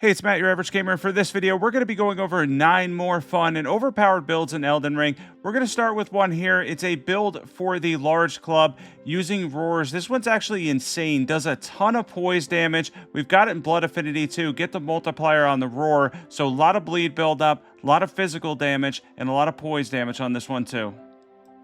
Hey, it's Matt, your average gamer. For this video, we're going to be going over 9 more fun and overpowered builds in Elden Ring. We're going to start with one here. It's a build for the large club using roars. This one's actually insane. Does a ton of poise damage. We've got it in blood affinity too. Get the multiplier on the roar. So a lot of bleed buildup, a lot of physical damage, and a lot of poise damage on this one too.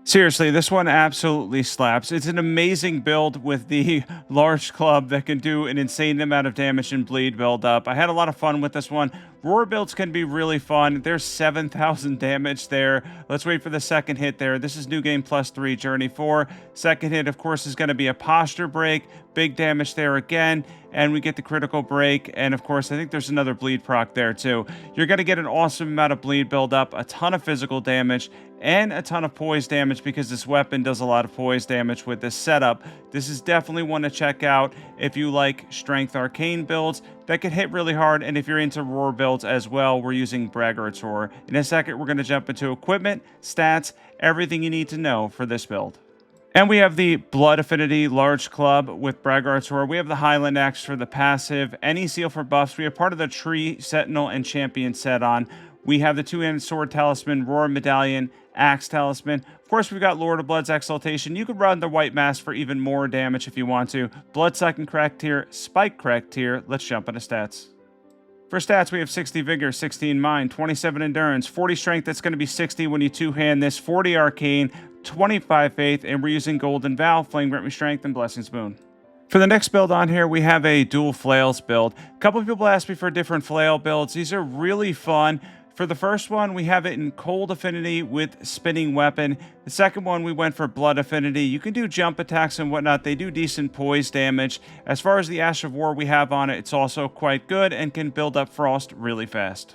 Seriously, this one absolutely slaps. It's an amazing build with the large club that can do an insane amount of damage and bleed build up. I had a lot of fun with this one. Roar builds can be really fun. There's 7,000 damage there. Let's wait for the second hit there. This is New Game +3, Journey 4. Second hit, of course, is going to be a posture break. Big damage there again. And we get the critical break. And of course, I think there's another bleed proc there too. You're going to get an awesome amount of bleed build up, a ton of physical damage, and a ton of poise damage because this weapon does a lot of poise damage with this setup. This is definitely one to check out if you like strength arcane builds that can hit really hard, and if you're into roar builds as well. We're using Braggart's Roar. In a second, we're going to jump into equipment, stats, everything you need to know for this build. And we have the Blood Affinity Large Club with Braggart's Roar. We have the Highland Axe for the passive, any seal for buffs. We have part of the Tree, Sentinel, and Champion set on. We have the two-handed Sword Talisman, Roar Medallion, Axe Talisman. Of course, we've got Lord of Blood's Exaltation. You could run the White Mask for even more damage if you want to. Bloodsucking Crack Tier, Spike Crack Tier. Let's jump into stats. For stats, we have 60 Vigor, 16 Mind, 27 Endurance, 40 Strength. That's going to be 60 when you two-hand this, 40 Arcane, 25 Faith, and we're using Golden Vow, Flame Grant Me Strength, and Blessing's Boon. For the next build on here, we have a dual Flails build. A couple of people asked me for different Flail builds. These are really fun. For the first one, we have it in Cold Affinity with Spinning Weapon. The second one, we went for Blood Affinity. You can do jump attacks and whatnot. They do decent poise damage. As far as the Ash of War we have on it, it's also quite good and can build up Frost really fast.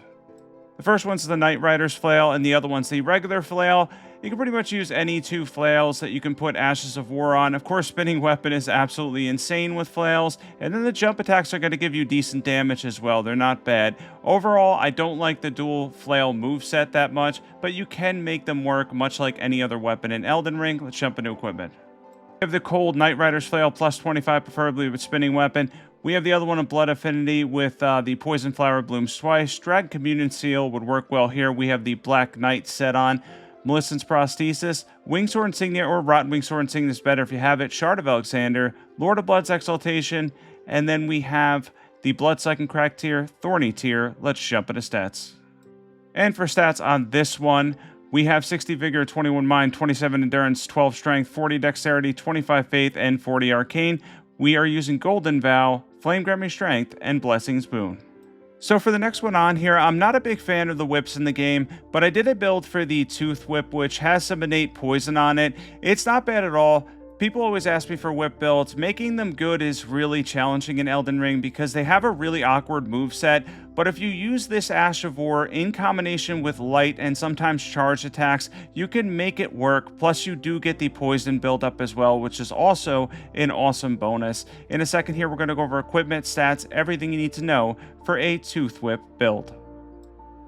The first one's the Knight Rider's Flail, and the other one's the regular Flail. You can pretty much use any two flails that you can put Ashes of War on. Of course, Spinning Weapon is absolutely insane with flails, and then the jump attacks are going to give you decent damage as well. They're not bad. Overall, I don't like the dual flail moveset that much, but you can make them work much like any other weapon in Elden Ring. Let's jump into equipment. We have the Cold Knight Rider's Flail plus 25, preferably with Spinning Weapon. We have the other one of Blood Affinity with the Poison Flower Blooms twice. Dragon Communion Seal would work well here. We have the Black Knight set on. Millicent's Prosthesis, Wingsword Insignia, or Rotten Wingsword Insignia is better if you have it. Shard of Alexander, Lord of Blood's Exaltation, and then we have the Bloodsucking Crack Tier, Thorny Tier. Let's jump into stats. And for stats on this one, we have 60 Vigor, 21 Mind, 27 Endurance, 12 Strength, 40 Dexterity, 25 Faith, and 40 Arcane. We are using Golden Vow, Flame Grant Me Strength, and Blessing's Boon. So for the next one on here, I'm not a big fan of the whips in the game, but I did a build for the Tooth Whip, which has some innate poison on it. It's not bad at all. People always ask me for whip builds. Making them good is really challenging in Elden Ring because they have a really awkward moveset. But if you use this Ash of War in combination with light and sometimes charged attacks, you can make it work. Plus, you do get the poison buildup as well, which is also an awesome bonus. In a second here, we're going to go over equipment, stats, everything you need to know for a Tooth Whip build.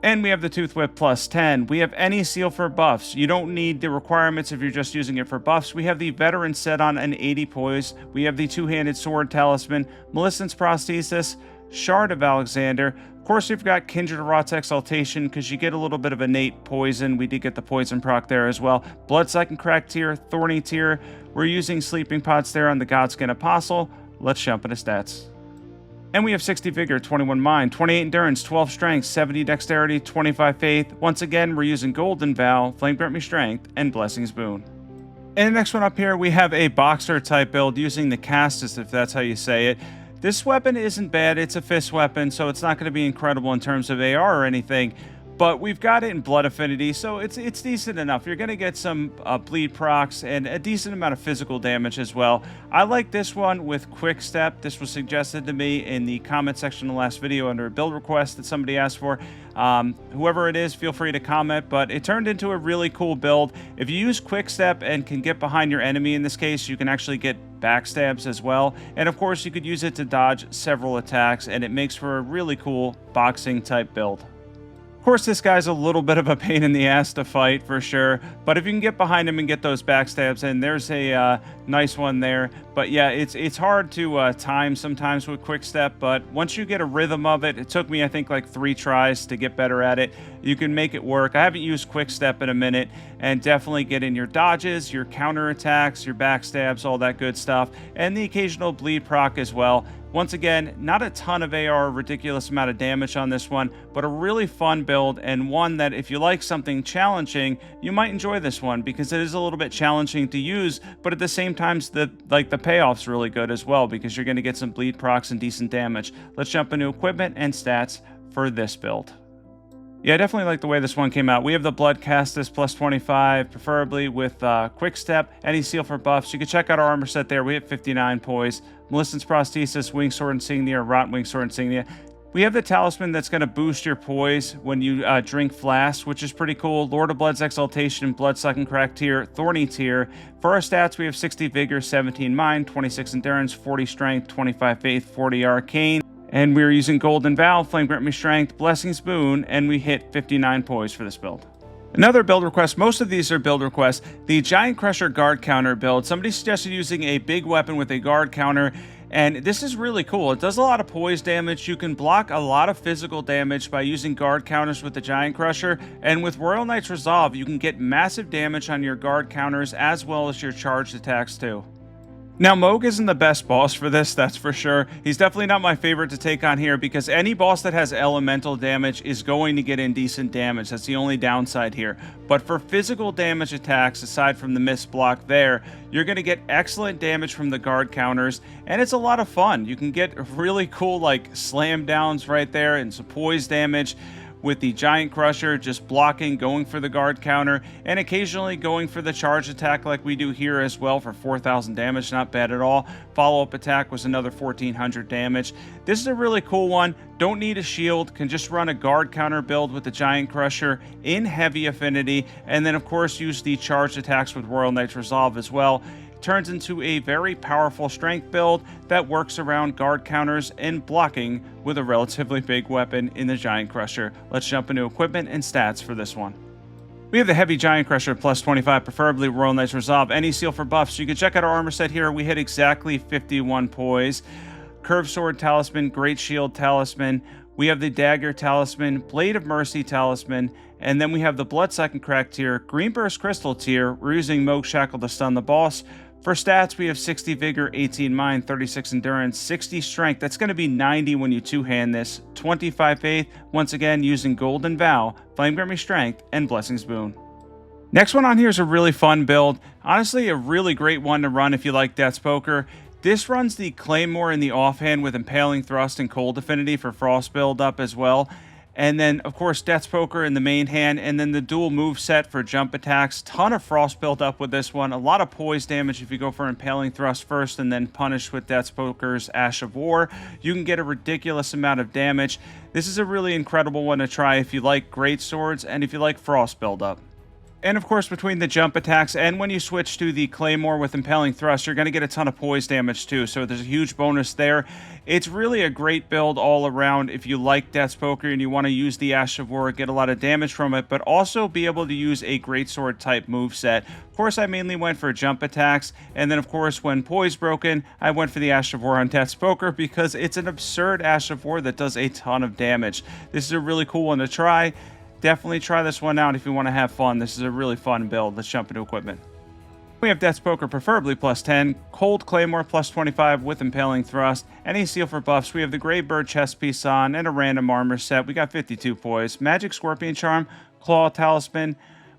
And we have the Tooth Whip plus 10. We have any seal for buffs. You don't need the requirements if you're just using it for buffs. We have the Veteran set on an 80 poise. We have the two-handed Sword Talisman, Millicent's Prosthesis, Shard of Alexander. Of course, we've got Kindred of Rot's Exaltation because you get a little bit of innate poison. We did get the poison proc there as well. Bloodsucking Crack Tier, Thorny Tier. We're using Sleeping Pots there on the Godskin Apostle. Let's jump into stats. And we have 60 Vigor, 21 Mind, 28 Endurance, 12 Strength, 70 Dexterity, 25 Faith. Once again, we're using Golden Vow, Flame Grant Me Strength, and Blessing's Boon. And the next one up here, we have a Boxer type build using the Castus, if that's how you say it. This weapon isn't bad. It's a fist weapon, so it's not going to be incredible in terms of AR or anything. But we've got it in Blood Affinity, so it's decent enough. You're going to get some bleed procs and a decent amount of physical damage as well. I like this one with Quick Step. This was suggested to me in the comment section of the last video under a build request that somebody asked for. Whoever it is, feel free to comment, but it turned into a really cool build. If you use Quick Step and can get behind your enemy in this case, you can actually get backstabs as well. And of course, you could use it to dodge several attacks, and it makes for a really cool boxing type build. Of course, this guy's a little bit of a pain in the ass to fight for sure, but if you can get behind him and get those backstabs in, there's a nice one there. But yeah, it's hard to time sometimes with quick step, but once you get a rhythm of it, it took me I think like 3 tries to get better at it. You can make it work. I haven't used quick step in a minute, and definitely get in your dodges, your counter attacks, your backstabs, all that good stuff, and the occasional bleed proc as well. Once again, not a ton of AR, ridiculous amount of damage on this one, but a really fun build, and one that if you like something challenging, you might enjoy this one because it is a little bit challenging to use, but at the same time, the payoff's really good as well because you're going to get some bleed procs and decent damage. Let's jump into equipment and stats for this build. Yeah, I definitely like the way this one came out. We have the Blood Castus plus 25, preferably with Quick Step, any seal for buffs. You can check out our armor set there. We have 59 poise. Malissen's Prosthesis, Wing Sword Insignia, Rot Wing Sword Insignia. We have the Talisman that's going to boost your poise when you drink Flask, which is pretty cool. Lord of Blood's Exaltation, Bloodsucking Crack Tier, Thorny Tier. For our stats, we have 60 Vigor, 17 Mind, 26 Endurance, 40 Strength, 25 Faith, 40 Arcane. And we're using Golden Vow, Flame Grant Me Strength, Blessing's Boon, and we hit 59 poise for this build. Another build request, most of these are build requests, the Giant Crusher Guard Counter build. Somebody suggested using a big weapon with a guard counter, and this is really cool. It does a lot of poise damage. You can block a lot of physical damage by using guard counters with the Giant Crusher, and with Royal Knight's Resolve, you can get massive damage on your guard counters as well as your charged attacks too. Now, Moog isn't the best boss for this, that's for sure. He's definitely not my favorite to take on here because any boss that has elemental damage is going to get indecent damage. That's the only downside here. But for physical damage attacks, aside from the miss block there, you're going to get excellent damage from the guard counters, and it's a lot of fun. You can get really cool like slam downs right there and some poise damage with the Giant Crusher, just blocking, going for the guard counter, and occasionally going for the charge attack like we do here as well for 4,000 damage. Not bad at all. Follow-up attack was another 1,400 damage. This is a really cool one. Don't need a shield. Can just run a guard counter build with the Giant Crusher in heavy affinity, and then of course use the charge attacks with Royal Knight's Resolve as well. Turns into a very powerful strength build that works around guard counters and blocking with a relatively big weapon in the Giant Crusher. Let's jump into equipment and stats for this one. We have the Heavy Giant Crusher plus 25, preferably Royal Knight's Resolve, any seal for buffs. You can check out our armor set here. We hit exactly 51 poise. Curved Sword Talisman, Great Shield Talisman. We have the Dagger Talisman, Blade of Mercy Talisman, and then we have the Bloodsucking Crack Tier, Green Burst Crystal Tier. We're using Moog Shackle to stun the boss. For stats, we have 60 Vigor, 18 Mind, 36 Endurance, 60 Strength. That's going to be 90 when you two-hand this. 25 Faith, once again using Golden Vow, Flame Grant Me Strength, and Blessing's Boon. Next one on here is a really fun build. Honestly, a really great one to run if you like Death's Poker. This runs the Claymore in the offhand with Impaling Thrust and Cold Affinity for Frost build-up as well. And then, of course, Death's Poker in the main hand, and then the dual move set for jump attacks. Ton of Frost built up with this one. A lot of poise damage if you go for Impaling Thrust first and then punish with Death's Poker's Ash of War. You can get a ridiculous amount of damage. This is a really incredible one to try if you like great swords and if you like Frost build-up. And of course, between the jump attacks and when you switch to the Claymore with Impaling Thrust, you're going to get a ton of poise damage too, so there's a huge bonus there. It's really a great build all around if you like Death's Poker and you want to use the Ash of War, get a lot of damage from it, but also be able to use a greatsword type moveset. Of course, I mainly went for jump attacks, and then of course, when poise broken, I went for the Ash of War on Death's Poker because it's an absurd Ash of War that does a ton of damage. This is a really cool one to try. Definitely try this one out if you want to have fun. This is a really fun build. Let's jump into equipment. We have Death's Poker, preferably plus 10, Cold Claymore plus 25 with Impaling Thrust, any seal for buffs. We have the Grey Bird chest piece on and a random armor set. We got 52 poise, Magic Scorpion Charm, Claw Talisman.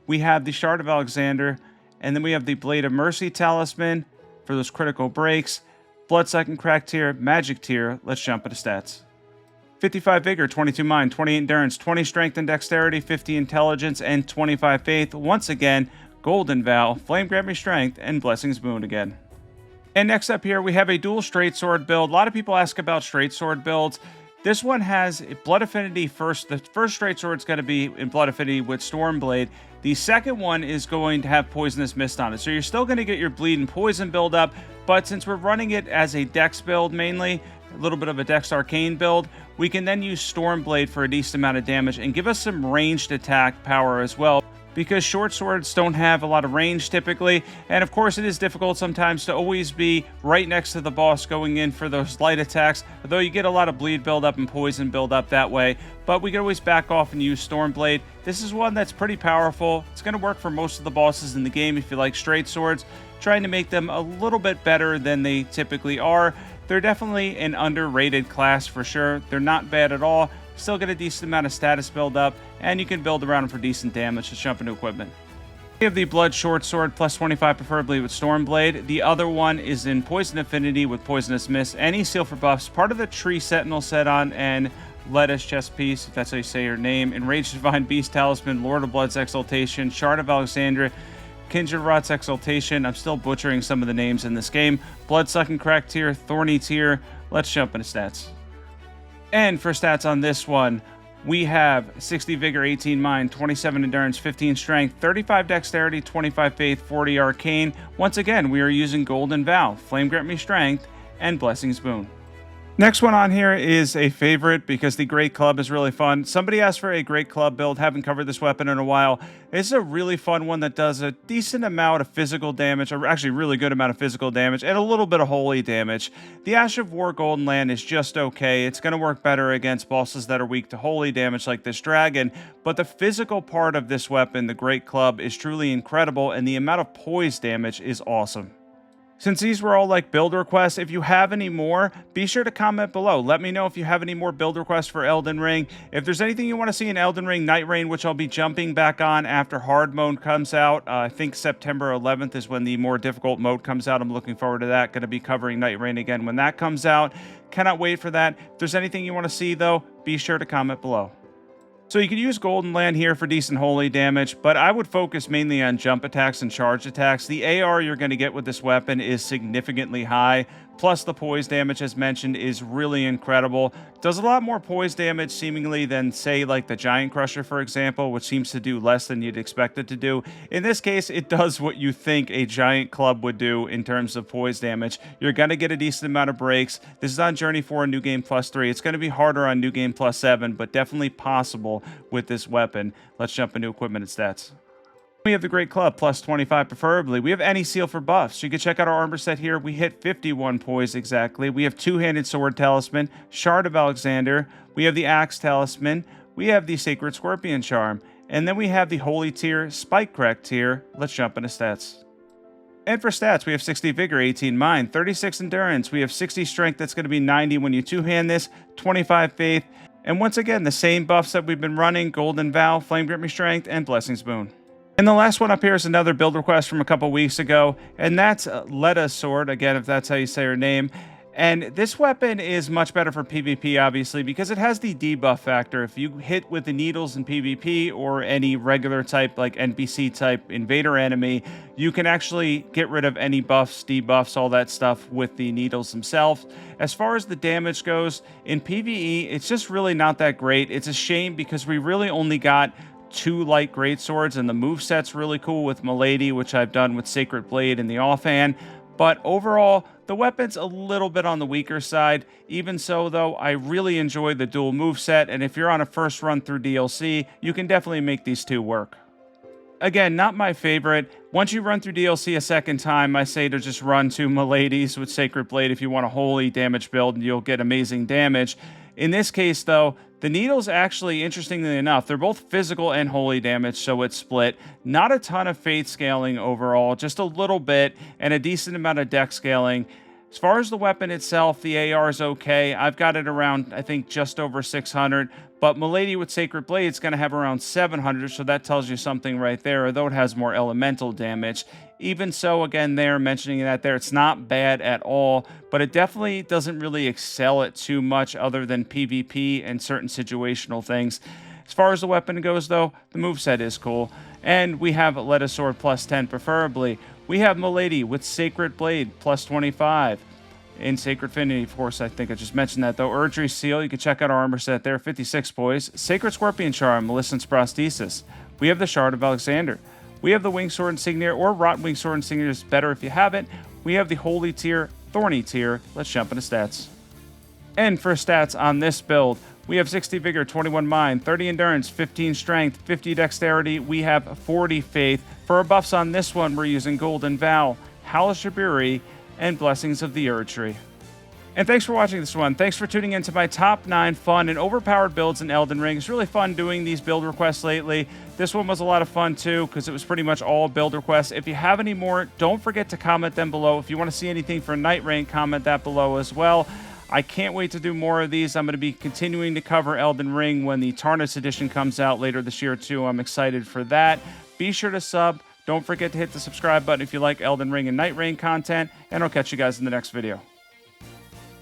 We have the Shard of Alexander, and then we have the Blade of Mercy Talisman for those critical breaks, Bloodsucking Crack Tier, Magic Tier. Let's jump into stats. 55 Vigor, 22 Mind, 28 Endurance, 20 Strength and Dexterity, 50 Intelligence, and 25 Faith. Once again, Golden Vow, Flame Grant Me Strength, and Blessing's Boon again. And next up here, we have a dual straight sword build. A lot of people ask about straight sword builds. This one has Blood Affinity first. The first straight sword's going to be in Blood Affinity with Stormblade. The second one is going to have Poisonous Mist on it. So you're still going to get your bleed and poison build up, but since we're running it as a dex build mainly, a little bit of a Dex Arcane build, we can then use Stormblade for a decent amount of damage and give us some ranged attack power as well, because short swords don't have a lot of range typically, and of course it is difficult sometimes to always be right next to the boss going in for those light attacks, although you get a lot of bleed buildup and poison buildup that way, but we can always back off and use Stormblade. This is one that's pretty powerful. It's going to work for most of the bosses in the game if you like straight swords, trying to make them a little bit better than they typically are. They're definitely an underrated class for sure. They're not bad at all. Still get a decent amount of status build up, and you can build around them for decent damage. Let's jump into equipment. We have the Blood Short Sword, plus 25 preferably with Stormblade. The other one is in Poison Affinity with Poisonous Mist. Any seal for buffs, part of the Tree Sentinel set on, and Leda's chest piece, if that's how you say your name. Enraged Divine Beast Talisman, Lord of Blood's Exaltation, Shard of Alexandria, Kindred Rot's Exaltation. I'm still butchering some of the names in this game. Blood-Sucking Crack Tier, Thorny Tier. Let's jump into stats. And for stats on this one, we have 60 Vigor, 18 Mind, 27 Endurance, 15 Strength, 35 Dexterity, 25 Faith, 40 Arcane. Once again, we are using Golden Vow, Flame Grant Me Strength, and Blessing's Boon. Next one on here is a favorite because the Great Club is really fun. Somebody asked for a Great Club build. Haven't covered this weapon in a while. It's a really fun one that does a decent amount of physical damage, or actually really good amount of physical damage, and a little bit of holy damage. The Ash of War Golden Land is just okay. It's going to work better against bosses that are weak to holy damage like this dragon, but the physical part of this weapon, the Great Club, is truly incredible, and the amount of poise damage is awesome. Since these were all like build requests, if you have any more, be sure to comment below. Let me know if you have any more build requests for Elden Ring. If there's anything you want to see in Elden Ring Night Rain, which I'll be jumping back on after hard mode comes out. I think September 11th is when the more difficult mode comes out. I'm looking forward to that. Going to be covering Night Rain again when that comes out. Cannot wait for that. If there's anything you want to see though, be sure to comment below. So you can use Golden Land here for decent holy damage, but I would focus mainly on jump attacks and charge attacks. The AR you're going to get with this weapon is significantly high, plus the poise damage, as mentioned, is really incredible. Does a lot more poise damage, seemingly, than, say, like the Giant Crusher, for example, which seems to do less than you'd expect it to do. In this case, it does what you think a Giant Club would do in terms of poise damage. You're going to get a decent amount of breaks. This is on Journey 4 and New Game Plus 3. It's going to be harder on New Game Plus 7, but definitely possible with this weapon. Let's jump into equipment and stats. We have the Great Club, plus 25 preferably. We have any seal for buffs. You can check out our armor set here. We hit 51 poise exactly. We have Two-Handed Sword Talisman, Shard of Alexander. We have the Axe Talisman. We have the Sacred Scorpion Charm. And then we have the Holy Tier, Spike Crack Tier. Let's jump into stats. And for stats, we have 60 Vigor, 18 Mind, 36 Endurance. We have 60 Strength. That's going to be 90 when you two-hand this, 25 Faith. And once again, the same buffs that we've been running, Golden Vow, Flame Grant Me Strength, and Blessing's Boon. And the last one up here is another build request from a couple weeks ago, and that's Leda's sword, again, if that's how you say her name. And this weapon is much better for PvP, obviously, because it has the debuff factor. If you hit with the needles in PvP or any regular type, like NPC type invader enemy, you can actually get rid of any buffs, debuffs, all that stuff with the needles themselves. As far as the damage goes, in PvE, it's just really not that great. It's a shame because we really only got 2 light greatswords, and the moveset's really cool with Milady, which I've done with Sacred Blade in the offhand. But overall, the weapon's a little bit on the weaker side. Even so, though, I really enjoy the dual moveset, and if you're on a first run through DLC, you can definitely make these two work. Again, not my favorite. Once you run through DLC a second time, I say to just run 2 Miladies with Sacred Blade if you want a holy damage build, and you'll get amazing damage. In this case, though, the needles actually, interestingly enough, they're both physical and holy damage, so it's split. Not a ton of faith scaling overall, just a little bit, and a decent amount of dex scaling. As far as the weapon itself, the AR is okay. I've got it around, I think, just over 600, but Milady with Sacred Blade is going to have around 700, so that tells you something right there, although it has more elemental damage. Even so, again, there, mentioning that there, it's not bad at all, but it definitely doesn't really excel at too much other than PvP and certain situational things. As far as the weapon goes, though, the moveset is cool. And we have Leda's sword plus 10, preferably. We have Milady with Sacred Blade plus 25. In Sacred Affinity, of course, I think I just mentioned that, though. Erdtree Seal, you can check out our armor set there, 56 poise. Sacred Scorpion Charm, Millicent's Prosthesis. We have the Shard of Alexander. We have the Winged Sword Insignia, or Rotten Winged Sword Insignia is better if you have it. We have the Holy Tier, Thorny Tier. Let's jump into stats. And for stats on this build, we have 60 Vigor, 21 Mind, 30 Endurance, 15 Strength, 50 Dexterity. We have 40 Faith. For our buffs on this one, we're using Golden Vow, Hellish Shiburi, and Blessings of the Erdtree. And thanks for watching this one. Thanks for tuning into my top 9 fun and overpowered builds in Elden Ring. It's really fun doing these build requests lately. This one was a lot of fun too, because it was pretty much all build requests. If you have any more, don't forget to comment them below. If you want to see anything for Night Rain, comment that below as well. I can't wait to do more of these. I'm going to be continuing to cover Elden Ring when the Tarnished Edition comes out later this year too. I'm excited for that. Be sure to sub. Don't forget to hit the subscribe button if you like Elden Ring and Night Rain content, and I'll catch you guys in the next video.